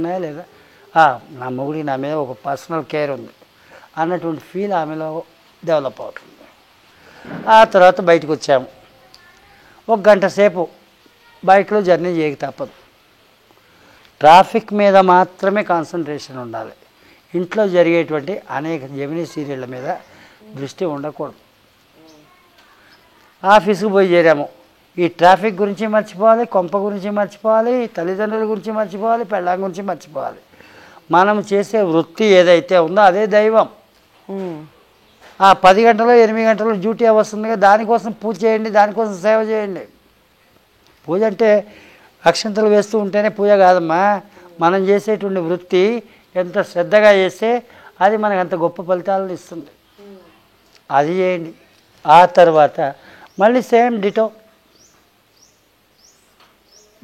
ఉన్నాయా లేదా, నా మొగుడికి నా మీద ఒక పర్సనల్ కేర్ ఉంది అన్నటువంటి ఫీల్ ఆమెలో డెవలప్ అవుతుంది. ఆ తర్వాత బయటకు వచ్చాము. ఒక గంట సేపు బైక్లో జర్నీ చేయక తప్పదు. ట్రాఫిక్ మీద మాత్రమే కాన్సన్ట్రేషన్ ఉండాలి. ఇంట్లో జరిగేటువంటి అనేక జెమినీ సీరియళ్ళ మీద దృష్టి ఉండకూడదు. ఆఫీసుకు పోయి చేరాము, ఈ ట్రాఫిక్ గురించి మర్చిపోవాలి, కొంప గురించి మర్చిపోవాలి, తల్లిదండ్రుల గురించి మర్చిపోవాలి, పెళ్ళాం గురించి మర్చిపోవాలి. మనం చేసే వృత్తి ఏదైతే ఉందో అదే దైవం. 10 గంటలు 8 గంటలు డ్యూటీ వస్తుందిగా, దానికోసం పూజ చేయండి, దానికోసం సేవ చేయండి. పూజ అంటే అక్షంతలు వేస్తూ ఉంటేనే పూజ కాదమ్మా. మనం చేసేటువంటి వృత్తి ఎంత శ్రద్ధగా చేస్తే అది మనకు అంత గొప్ప ఫలితాలను ఇస్తుంది. అది చేయండి. ఆ తర్వాత మళ్ళీ సేమ్ డిటో,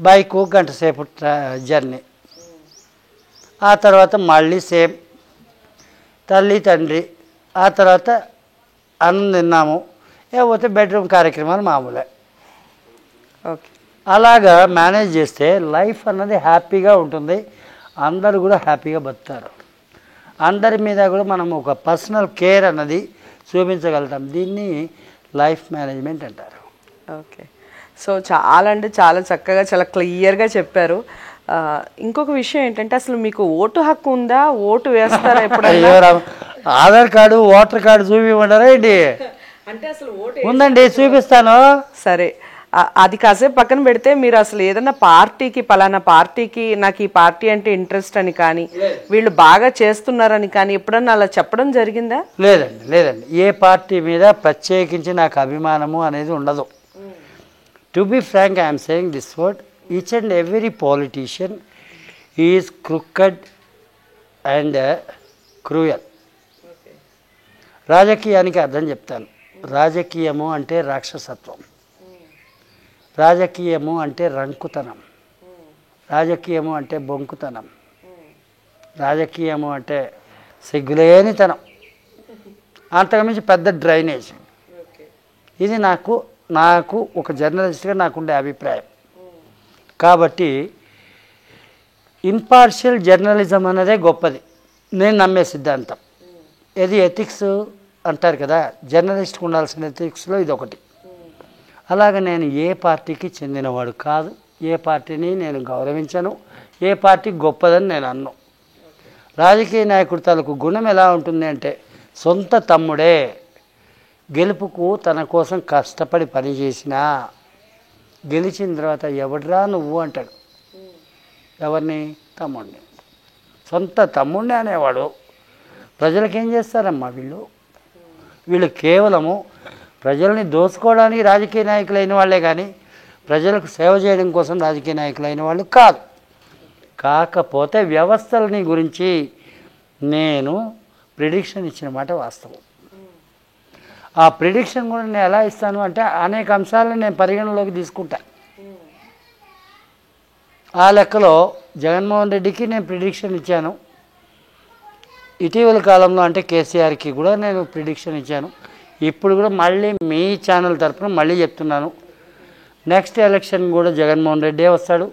బైకు గంట సేపు జర్నీ. ఆ తర్వాత మళ్ళీ సేమ్ తల్లి తండ్రి. ఆ తర్వాత అన్నం తిన్నాము, లేకపోతే బెడ్రూమ్ కార్యక్రమాలు మామూలే. ఓకే, అలాగా మేనేజ్ చేస్తే లైఫ్ అన్నది హ్యాపీగా ఉంటుంది. అందరూ కూడా హ్యాపీగా బతుకుతారు. అందరి మీద కూడా మనం ఒక పర్సనల్ కేర్ అన్నది చూపించగలుగుతాం. దీన్ని లైఫ్ మేనేజ్మెంట్ అంటారు. ఓకే. సో చాలా అంటే చాలా చక్కగా చాలా క్లియర్గా చెప్పారు. ఇంకొక విషయం ఏంటంటే, అసలు మీకు ఓటు హక్కు ఉందా? ఓటు వేస్తారా ఎప్పుడైనా? ఆధార్ కార్డు ఓటర్ కార్డు చూపిమంటారా ఏంటి? అంటే అసలు ఓటు ఉందండి, చూపిస్తాను. సరే, అది కాసేపు పక్కన పెడితే, మీరు అసలు ఏదన్నా పార్టీకి, పలానా పార్టీకి నాకు ఈ పార్టీ అంటే ఇంట్రెస్ట్ అని కానీ, వీళ్ళు బాగా చేస్తున్నారని కానీ ఎప్పుడన్నా అలా చెప్పడం జరిగిందా? లేదండి. ఏ పార్టీ మీద ప్రత్యేకించి నాకు అభిమానము అనేది ఉండదు. To be frank, I'm saying this word, each and every politician is crooked and cruel. రాజకీయానికి అర్థం చెప్తాను. రాజకీయము అంటే రాక్షసత్వం, రాజకీయము అంటే రంకుతనం, రాజకీయము అంటే బొంకుతనం, రాజకీయము అంటే సిగ్గులేనితనం, అంతకుమించి పెద్ద డ్రైనేజ్. ఇది నాకు ఒక జర్నలిస్ట్గా నాకుండే అభిప్రాయం. కాబట్టి ఇంపార్షియల్ జర్నలిజం అనేదే గొప్పది, నేను నమ్మే సిద్ధాంతం. ఇది ఎథిక్స్ అంటారు కదా, జర్నలిస్ట్కి ఉండాల్సిన ఎథిక్స్లో ఇది ఒకటి. అలాగే నేను ఏ పార్టీకి చెందినవాడు కాదు, ఏ పార్టీని నేను గౌరవించను, ఏ పార్టీ గొప్పదని నేను అన్ను. రాజకీయ నాయకుడి తాలూకు గుణం ఎలా ఉంటుంది అంటే, సొంత తమ్ముడే గెలుపుకు తన కోసం కష్టపడి పనిచేసినా గెలిచిన తర్వాత ఎవడ్రా నువ్వు అంటాడు. ఎవరిని? తమ్ముడిని. సొంత తమ్ముడిని అనేవాడు. ప్రజలకేం చేస్తారమ్మా వీళ్ళు కేవలము ప్రజల్ని దోచుకోవడానికి రాజకీయ నాయకులు అయిన వాళ్ళే కానీ ప్రజలకు సేవ చేయడం కోసం రాజకీయ నాయకులు అయిన వాళ్ళు కాదు. కాకపోతే వ్యవస్థలని గురించి నేను ప్రిడిక్షన్ ఇచ్చిన మాట వాస్తవం. ఆ ప్రిడిక్షన్ కూడా నేను ఎలా ఇస్తాను అంటే, అనేక అంశాలను నేను పరిగణలోకి తీసుకుంటా. ఆ లెక్కలో జగన్మోహన్ రెడ్డికి నేను ప్రిడిక్షన్ ఇచ్చాను. ఇటీవల కాలంలో అంటే కేసీఆర్కి కూడా నేను ప్రిడిక్షన్ ఇచ్చాను. ఇప్పుడు కూడా మళ్ళీ మీ ఛానల్ తరఫున మళ్ళీ చెప్తున్నాను, నెక్స్ట్ ఎలక్షన్ కూడా జగన్మోహన్ రెడ్డే వస్తాడు.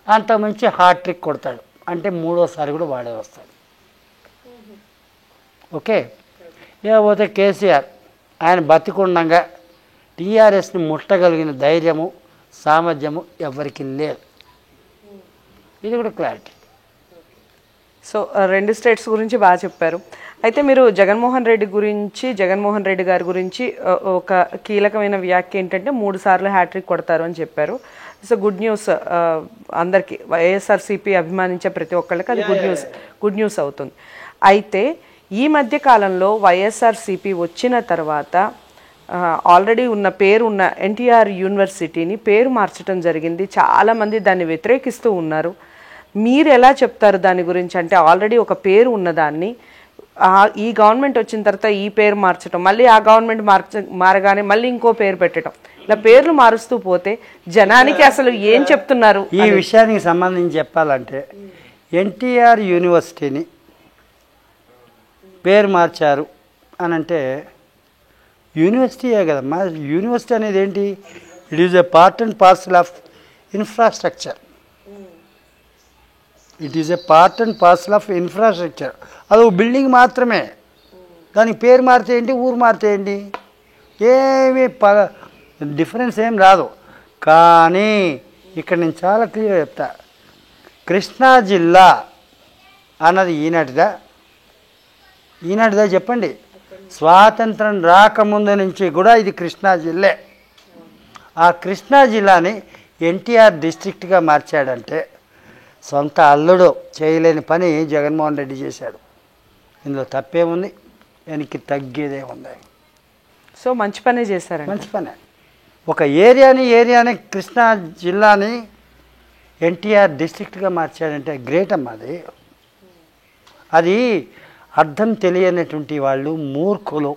అంతకుమించి హ్యాట్రిక్ కొడతాడు, అంటే 3వసారి కూడా వాడే వస్తాడు. ఓకే. లేకపోతే కేసీఆర్ ఆయన బతికుండగా టీఆర్ఎస్ని ముట్టగలిగిన ధైర్యము సామర్థ్యము ఎవరికి లేదు. ఇది కూడా క్లారిటీ. సో 2 స్టేట్స్ గురించి బాగా చెప్పారు. అయితే మీరు జగన్మోహన్ రెడ్డి గారి గురించి ఒక కీలకమైన వ్యాఖ్య ఏంటంటే, 3 సార్లు హ్యాట్రిక్ కొడతారు అని చెప్పారు. సో గుడ్ న్యూస్ అందరికీ, వైఎస్ఆర్సీపీ అభిమానించే ప్రతి ఒక్కళ్ళకి అది గుడ్ న్యూస్ అవుతుంది. అయితే ఈ మధ్య కాలంలో వైఎస్ఆర్సీపీ వచ్చిన తర్వాత ఆల్రెడీ పేరున్న ఎన్టీఆర్ యూనివర్సిటీని పేరు మార్చడం జరిగింది. చాలామంది దాన్ని వ్యతిరేకిస్తూ ఉన్నారు. మీరు ఎలా చెప్తారు దాని గురించి? అంటే ఆల్రెడీ ఒక పేరు ఉన్నదాన్ని ఈ గవర్నమెంట్ వచ్చిన తర్వాత ఈ పేరు మార్చడం, మళ్ళీ ఆ గవర్నమెంట్ మారగానే మళ్ళీ ఇంకో పేరు పెట్టడం, ఇలా పేర్లు మారుస్తూ పోతే జనానికి అసలు ఏం చెప్తున్నారు? ఈ విషయానికి సంబంధించి చెప్పాలంటే, ఎన్టీఆర్ యూనివర్సిటీని పేరు మార్చారు అని అంటే, యూనివర్సిటీయే కదమ్మా. యూనివర్సిటీ అనేది ఏంటి? It is a part and parcel of infrastructure. It is a part and parcel of infrastructure. అది ఒక బిల్డింగ్ మాత్రమే, దానికి పేరు మారితే ఏంటి, ఊరు మారితే ఏంటి, ఏమి డిఫరెన్స్ ఏం రాదు. కానీ ఇక్కడ నేను చాలా క్లియర్ చెప్తా, కృష్ణా జిల్లా అన్నది ఈనాటిదా చెప్పండి. స్వాతంత్రం రాకముందు నుంచి కూడా ఇది కృష్ణా జిల్లే. ఆ కృష్ణా జిల్లాని ఎన్టీఆర్ డిస్ట్రిక్ట్గా మార్చాడంటే సొంత అల్లుడు చేయలేని పని జగన్మోహన్ రెడ్డి చేశాడు. ఇందులో తప్పేముంది, వెనక్కి తగ్గేదేముంది. సో మంచి పనే చేశారండి. మంచి పనే. ఒక ఏరియాని కృష్ణా జిల్లాని ఎన్టీఆర్ డిస్ట్రిక్ట్గా మార్చాడంటే గ్రేట్ అమ్మా. అది అర్థం తెలియనటువంటి వాళ్ళు, మూర్ఖులు,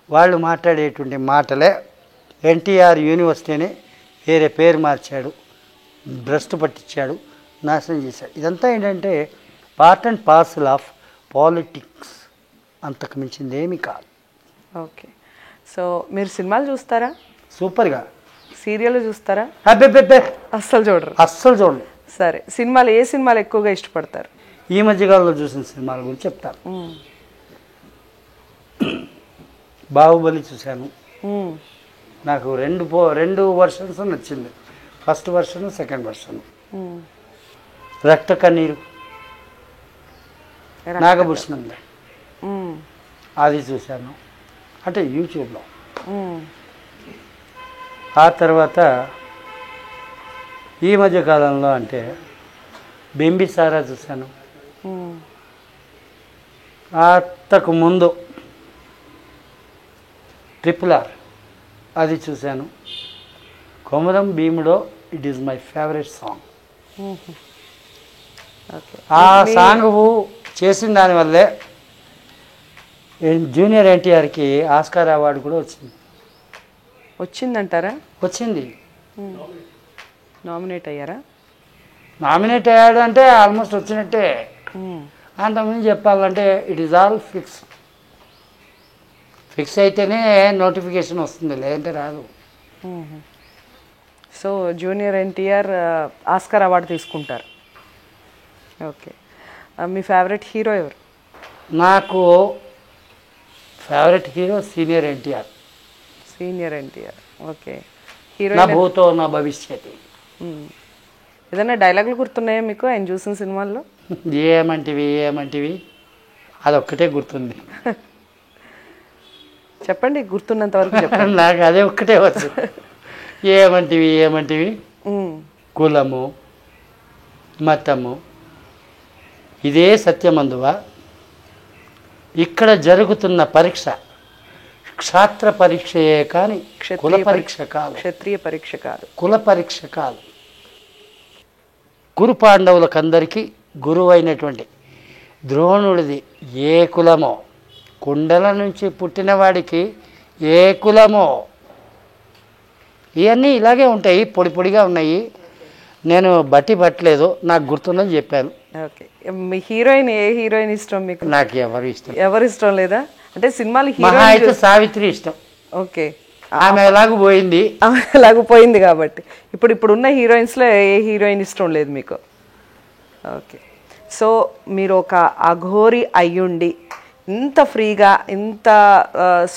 వాళ్ళు మాట్లాడేటువంటి మాటలే. ఎన్టీఆర్ యూనివర్సిటీని వేరే పేరు మార్చాడు, భ్రష్టు పట్టించాడు, నాశనం చేశాడు. ఇదంతా ఏంటంటే part and parcel of politics, అంతకు మించింది ఏమీ కాదు. ఓకే. సో మీరు సినిమాలు చూస్తారా? సూపర్గా. సీరియల్ చూస్తారా? అబ్బే అస్సలు చూడరు? అస్సలు చూడండి. సరే, సినిమాలు ఏ సినిమాలు ఎక్కువగా ఇష్టపడతారు? ఈ మధ్యకాలంలో చూసిన సినిమాల గురించి చెప్తాను. బాహుబలి చూశాను. నాకు రెండు వర్షన్స్ నచ్చింది. First version, second version. రక్త కన్నీరు నాగభూషణం అది చూశాను, అంటే యూట్యూబ్లో. ఆ తర్వాత ఈ మధ్యకాలంలో అంటే బింబిసారా చూశాను. అంతకు ముందు RRR అది చూశాను. Komaram Bheemudo it is my favourite song. ఆ సాంగ్ చేసిన దానివల్లే జూనియర్ ఎన్టీఆర్కి ఆస్కార్ అవార్డు కూడా వచ్చిందంటారా? వచ్చింది. నామినేట్ అయ్యారా? నామినేట్ అయ్యాడు అంటే ఆల్మోస్ట్ వచ్చినట్టే. అంతకుముందు చెప్పాలంటే ఇట్ ఈజ్ ఆల్ ఫిక్స్ అయితేనే నోటిఫికేషన్ వస్తుంది, లేదంటే రాదు. So junior NTR Oscar award తీసుకుంటారు. ఓకే. మీ ఫేవరెట్ హీరో ఎవరు? నాకు favourite hero senior NTR. Senior NTR. Okay. నా హీరోయిన్ భూతో నా భవిష్యత్. ఏదైనా డైలాగులు గుర్తున్నాయా మీకు ఆయన చూసిన సినిమాల్లో? ఏమంటివి అదొక్కటే గుర్తుంది. చెప్పండి, గుర్తున్నంత వరకు చెప్పండి. నాకు అదే ఒక్కటే వచ్చు. ఏమంటివి కులము మతము ఇదే సత్యమందువా, ఇక్కడ జరుగుతున్న పరీక్ష క్షాత్ర పరీక్షయే కానీ కుల పరీక్ష కాదు, క్షత్రియ పరీక్ష కాదు, కుల పరీక్ష కాదు. గురు పాండవులకందరికీ గురువు అయినటువంటి ద్రోణుడిది ఏ కులమో, కుండల నుంచి పుట్టినవాడికి ఏ కులమో, ఇవన్నీ ఇలాగే ఉంటాయి, పొడి పొడిగా ఉన్నాయి. నేను పట్టలేదు, నాకు గుర్తుందని చెప్పాను. ఓకే. మీ హీరోయిన్ ఏ హీరోయిన్ ఇష్టం మీకు? నాకు ఎవరు ఇష్టం లేదా? అంటే సినిమాలు మహా అయితే సావిత్రి ఇష్టం. ఓకే. ఆమె ఎలాగూ పోయింది, ఎలాగూ పోయింది కాబట్టి ఇప్పుడున్న హీరోయిన్స్లో ఏ హీరోయిన్ ఇష్టం లేదు మీకు? ఓకే. సో మీరు ఒక అఘోరి అయ్యుండి ఇంత ఫ్రీగా, ఇంత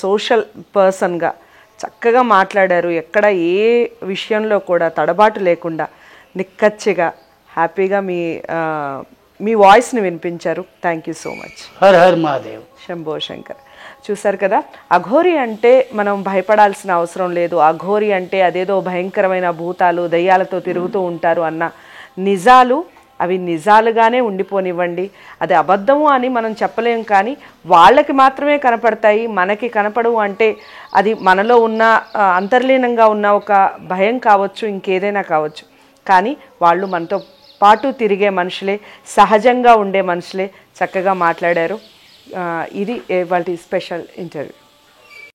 సోషల్ పర్సన్గా చక్కగా మాట్లాడారు. ఎక్కడ ఏ విషయంలో కూడా తడబాటు లేకుండా నిక్కచ్చిగా హ్యాపీగా మీ వాయిస్ని వినిపించారు. Thank you so much. Her her Mahadev, Shambho Shankar. చూసారు కదా, అఘోరి అంటే మనం భయపడాల్సిన అవసరం లేదు. అఘోరి అంటే అదేదో భయంకరమైన భూతాలు దయ్యాలతో తిరుగుతూ ఉంటారు అన్న నిజాలు, అవి నిజాలుగానే ఉండిపోనివ్వండి. అది అబద్ధము అని మనం చెప్పలేం, కానీ వాళ్ళకి మాత్రమే కనపడతాయి, మనకి కనపడవు. అంటే అది మనలో ఉన్న అంతర్లీనంగా ఉన్న ఒక భయం కావచ్చు, ఇంకేదైనా కావచ్చు. కానీ వాళ్ళు మనతో పాటు తిరిగే మనుషులే, సహజంగా ఉండే మనుషులే. చక్కగా మాట్లాడారు. ఇది ఇవాల్టి స్పెషల్ ఇంటర్వ్యూ.